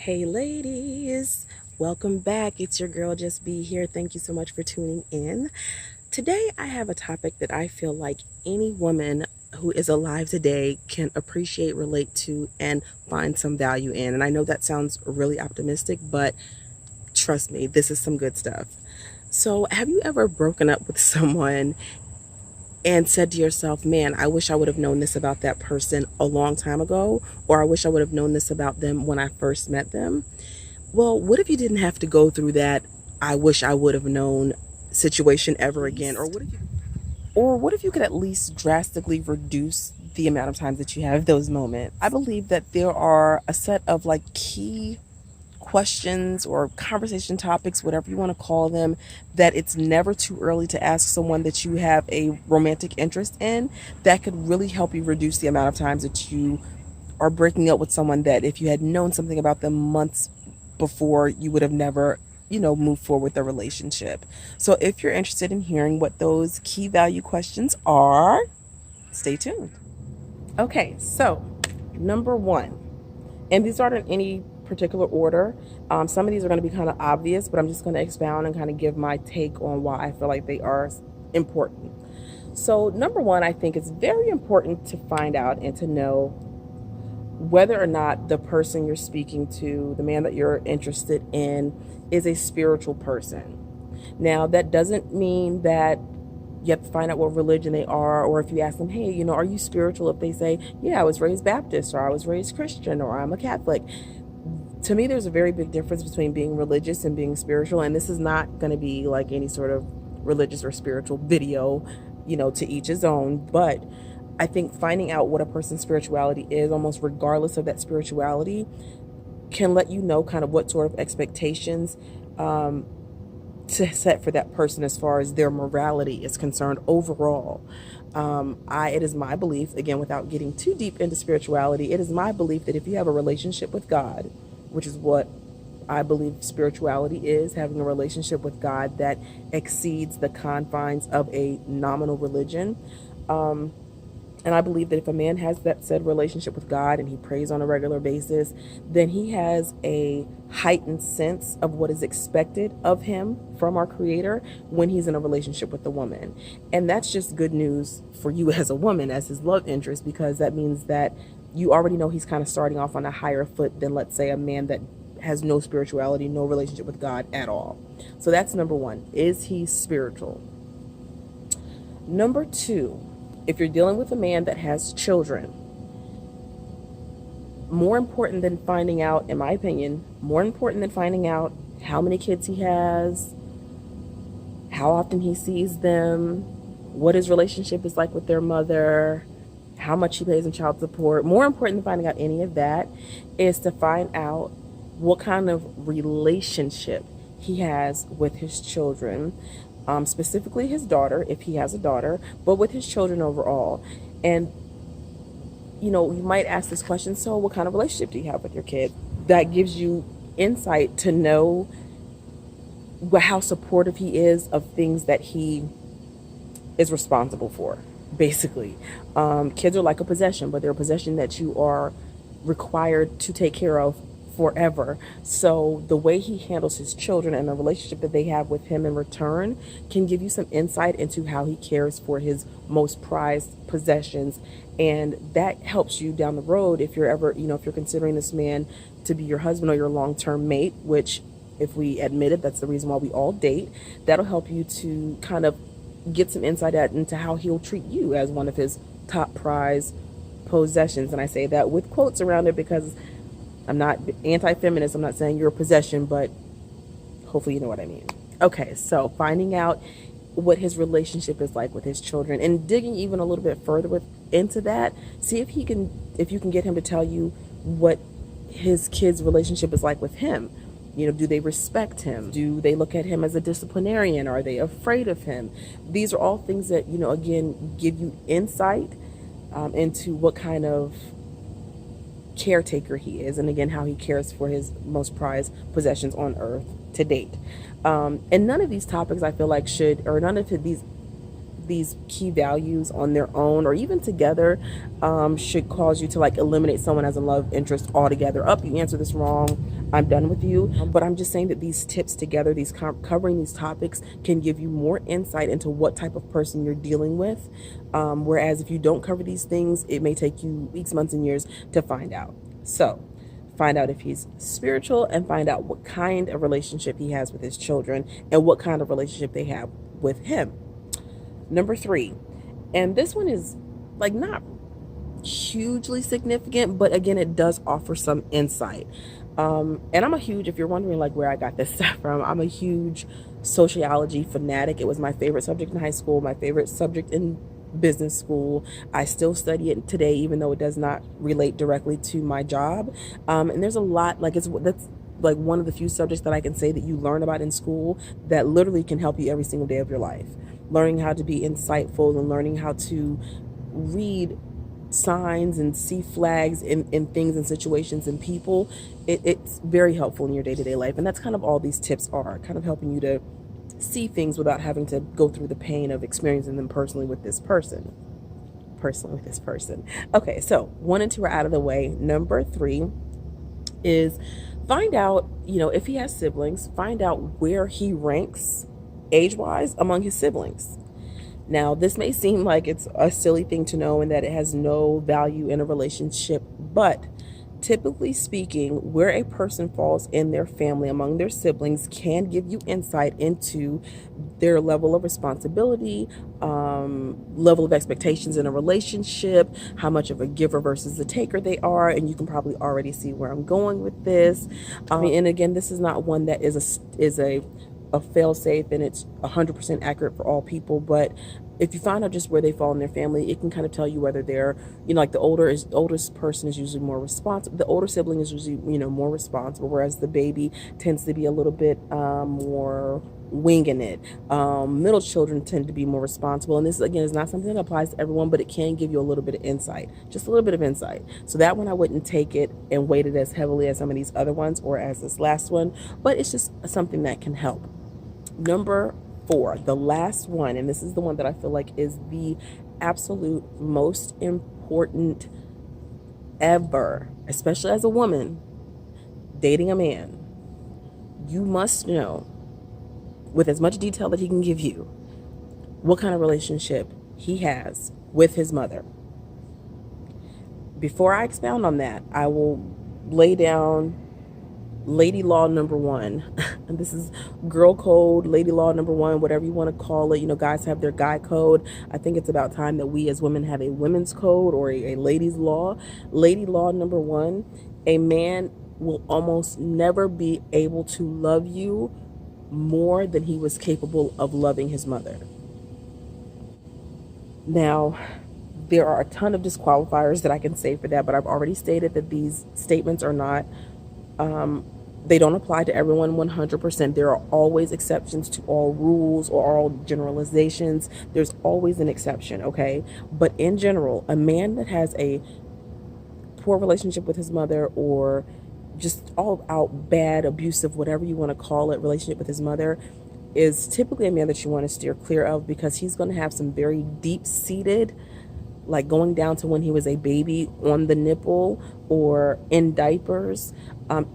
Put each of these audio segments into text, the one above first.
Hey ladies, welcome back. It's your girl Just Be here. Thank you so much for tuning in. Today I have a topic that I feel like any woman who is alive today can appreciate, relate to, and find some value in. And I know that sounds really optimistic, but trust me, this is some good stuff. So, have you ever broken up with someone and said to yourself, man, I wish I would have known this about that person a long time ago, or I wish I would have known this about them when I first met them? Well, what if you didn't have to go through that I wish I would have known situation ever again? Or what if you could at least drastically reduce the amount of times that you have those moments? I believe that there are a set of like key questions or conversation topics, whatever you want to call them, that it's never too early to ask someone that you have a romantic interest in, that could really help you reduce the amount of times that you are breaking up with someone that if you had known something about them months before, you would have never, moved forward with the relationship. So if you're interested in hearing what those key value questions are, stay tuned. Okay, so number one, and these aren't in any particular order. Some of these are going to be kind of obvious, but I'm just going to expound and kind of give my take on why I feel like they are important. So number one, I think it's very important to find out and to know whether or not the person you're speaking to, the man that you're interested in, is a spiritual person. Now, that doesn't mean that you have to find out what religion they are, or if you ask them, hey, are you spiritual? If they say, yeah, I was raised Baptist, or I was raised Christian, or I'm a Catholic. To me, there's a very big difference between being religious and being spiritual. And this is not going to be like any sort of religious or spiritual video, to each his own. But I think finding out what a person's spirituality is, almost regardless of that spirituality, can let you know kind of what sort of expectations to set for that person as far as their morality is concerned overall. It is my belief, again, without getting too deep into spirituality, it is my belief that if you have a relationship with God, which is what I believe spirituality is, having a relationship with God that exceeds the confines of a nominal religion. And I believe that if a man has that said relationship with God and he prays on a regular basis, then he has a heightened sense of what is expected of him from our Creator when he's in a relationship with a woman. And that's just good news for you as a woman, as his love interest, because that means that you already know he's kind of starting off on a higher foot than, let's say, a man that has no spirituality, no relationship with God at all. So that's number one. Is he spiritual? Number two, if you're dealing with a man that has children, more important than finding out, in my opinion, more important than finding out how many kids he has, how often he sees them, what his relationship is like with their mother, how much he pays in child support, more important than finding out any of that is to find out what kind of relationship he has with his children. Specifically his daughter, if he has a daughter, but with his children overall. And, you might ask this question, so what kind of relationship do you have with your kid? That gives you insight to know how supportive he is of things that he is responsible for, basically. Kids are like a possession, but they're a possession that you are required to take care of forever. So the way he handles his children and the relationship that they have with him in return can give you some insight into how he cares for his most prized possessions. And that helps you down the road if you're ever, if you're considering this man to be your husband or your long-term mate, which, if we admit it, that's the reason why we all date. That'll help you to kind of get some insight into how he'll treat you as one of his top prize possessions. And I say that with quotes around it because I'm not anti-feminist. I'm not saying you're a possession, but hopefully you know what I mean. Okay, so finding out what his relationship is like with his children and digging even a little bit further into that. See if you can get him to tell you what his kids' relationship is like with him. Do they respect him? Do they look at him as a disciplinarian? Are they afraid of him? These are all things that, again, give you insight into what kind of caretaker he is, and again, how he cares for his most prized possessions on earth to date. And none of these topics I feel like none of these these key values on their own or even together should cause you to like eliminate someone as a love interest altogether. Up, you answer this wrong, I'm done with you. But I'm just saying that these tips together, these covering these topics, can give you more insight into what type of person you're dealing with. Whereas if you don't cover these things, it may take you weeks, months, and years to find out. So find out if he's spiritual and find out what kind of relationship he has with his children and what kind of relationship they have with him. Number 3, and this one is like not hugely significant, but again, it does offer some insight. And I'm a huge, if you're wondering like where I got this stuff from, I'm a huge sociology fanatic. It was my favorite subject in high school, my favorite subject in business school. I still study it today, even though it does not relate directly to my job. And there's a lot, like that's like one of the few subjects that I can say that you learn about in school that literally can help you every single day of your life. Learning how to be insightful and learning how to read signs and see flags in things and situations and people, it's very helpful in your day-to-day life. And that's kind of all these tips are, kind of helping you to see things without having to go through the pain of experiencing them personally with this person. Okay, so 1 and 2 are out of the way. Number 3 is find out, if he has siblings, find out where he ranks age-wise among his siblings. Now, this may seem like it's a silly thing to know and that it has no value in a relationship, but typically speaking, where a person falls in their family among their siblings can give you insight into their level of responsibility, level of expectations in a relationship, how much of a giver versus a taker they are, and you can probably already see where I'm going with this. And again, this is not one that is a fail-safe and it's 100% accurate for all people, but if you find out just where they fall in their family, it can kind of tell you whether they're, like the oldest person is usually more responsible. The older sibling is usually, more responsible, whereas the baby tends to be a little bit more winging it. Middle children tend to be more responsible. And this, again, is not something that applies to everyone, but it can give you a little bit of insight, just a little bit of insight. So that one, I wouldn't take it and weight it as heavily as some of these other ones or as this last one, but it's just something that can help. Number 4, the last one, and this is the one that I feel like is the absolute most important ever, especially as a woman dating a man. You must know, with as much detail that he can give you, what kind of relationship he has with his mother. Before I expound on that, I will lay down lady law number 1. And this is girl code, lady law number 1, whatever you want to call it. Guys have their guy code. I think it's about time that we as women have a women's code or a ladies law. Lady law number 1, a man will almost never be able to love you more than he was capable of loving his mother. Now, there are a ton of disqualifiers that I can say for that, but I've already stated that these statements are not they don't apply to everyone 100%. There are always exceptions to all rules or all generalizations. There's always an exception, okay? But in general, a man that has a poor relationship with his mother or just all out bad, abusive, whatever you want to call it, relationship with his mother is typically a man that you want to steer clear of, because he's going to have some very deep-seated, like going down to when he was a baby on the nipple or in diapers,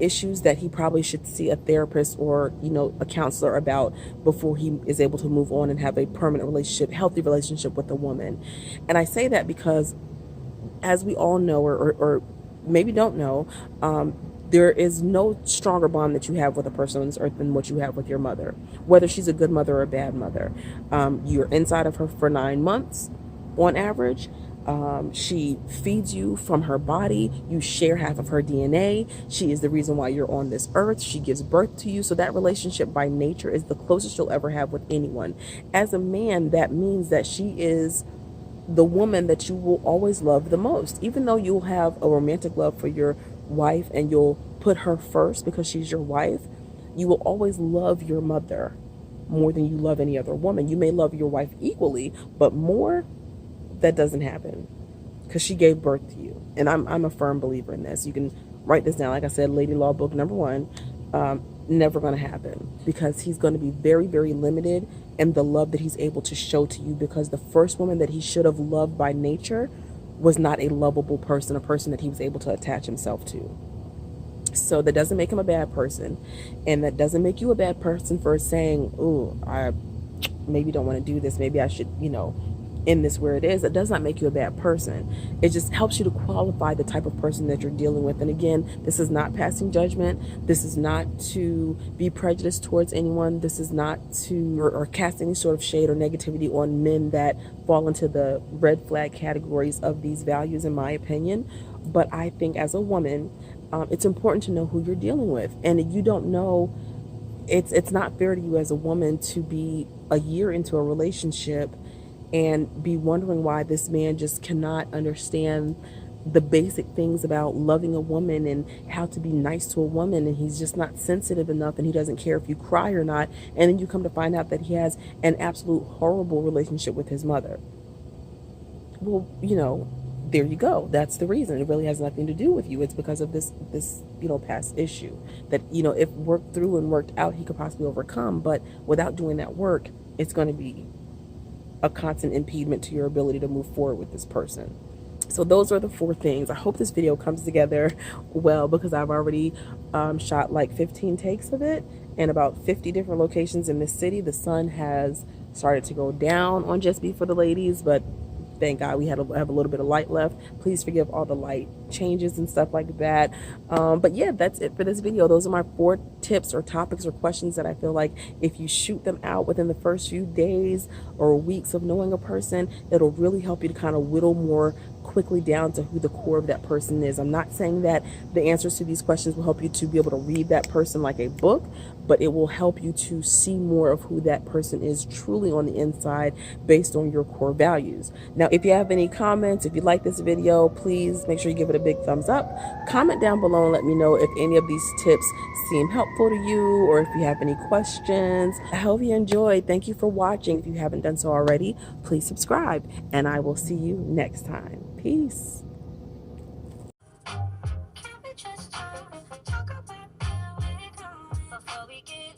issues that he probably should see a therapist or, a counselor about before he is able to move on and have a permanent relationship, healthy relationship with a woman. And I say that because, as we all know, or maybe don't know, there is no stronger bond that you have with a person on this earth than what you have with your mother, whether she's a good mother or a bad mother. You're inside of her for 9 months on average. She feeds you from her body. You share half of her DNA. She is the reason why you're on this earth. She gives birth to you. So that relationship by nature is the closest you'll ever have with anyone. As a man, that means that she is the woman that you will always love the most. Even though you'll have a romantic love for your wife and you'll put her first because she's your wife, you will always love your mother more than you love any other woman. You may love your wife equally, but more, that doesn't happen because she gave birth to you. And I'm a firm believer in this. You can write this down. Like I said, Lady Law book number 1. never going to happen, because he's going to be very, very limited in the love that he's able to show to you, because the first woman that he should have loved by nature was not a lovable person, a person that he was able to attach himself to. So that doesn't make him a bad person, and that doesn't make you a bad person for saying, "Oh, I maybe don't want to do this. Maybe I should, end this where it is." It does not make you a bad person. It just helps you to qualify the type of person that you're dealing with. And again, this is not passing judgment. This is not to be prejudiced towards anyone. This is not to or cast any sort of shade or negativity on men that fall into the red flag categories of these values, in my opinion. But I think as a woman, it's important to know who you're dealing with. And you don't know, it's not fair to you as a woman to be a year into a relationship and be wondering why this man just cannot understand the basic things about loving a woman and how to be nice to a woman, and he's just not sensitive enough, and he doesn't care if you cry or not. And then you come to find out that he has an absolute horrible relationship with his mother. Well, there you go. That's the reason. It really has nothing to do with you. It's because of this past issue that, if worked through and worked out, he could possibly overcome. But without doing that work, it's going to be a constant impediment to your ability to move forward with this person. So those are the 4 things. I hope this video comes together well, because I've already shot like 15 takes of it in about 50 different locations in this city. The sun has started to go down on Just Be for the ladies, but thank God we have a little bit of light left. Please forgive all the light changes and stuff like that. But yeah, that's it for this video. Those are my 4 tips or topics or questions that I feel like if you shoot them out within the first few days or weeks of knowing a person, it'll really help you to kind of whittle more quickly down to who the core of that person is. I'm not saying that the answers to these questions will help you to be able to read that person like a book, but it will help you to see more of who that person is truly on the inside based on your core values. Now, if you have any comments, if you like this video, please make sure you give it a big thumbs up. Comment down below and let me know if any of these tips seem helpful to you, or if you have any questions. I hope you enjoyed. Thank you for watching. If you haven't done so already, please subscribe, and I will see you next time. Peace. Can we just talk about where we going before we get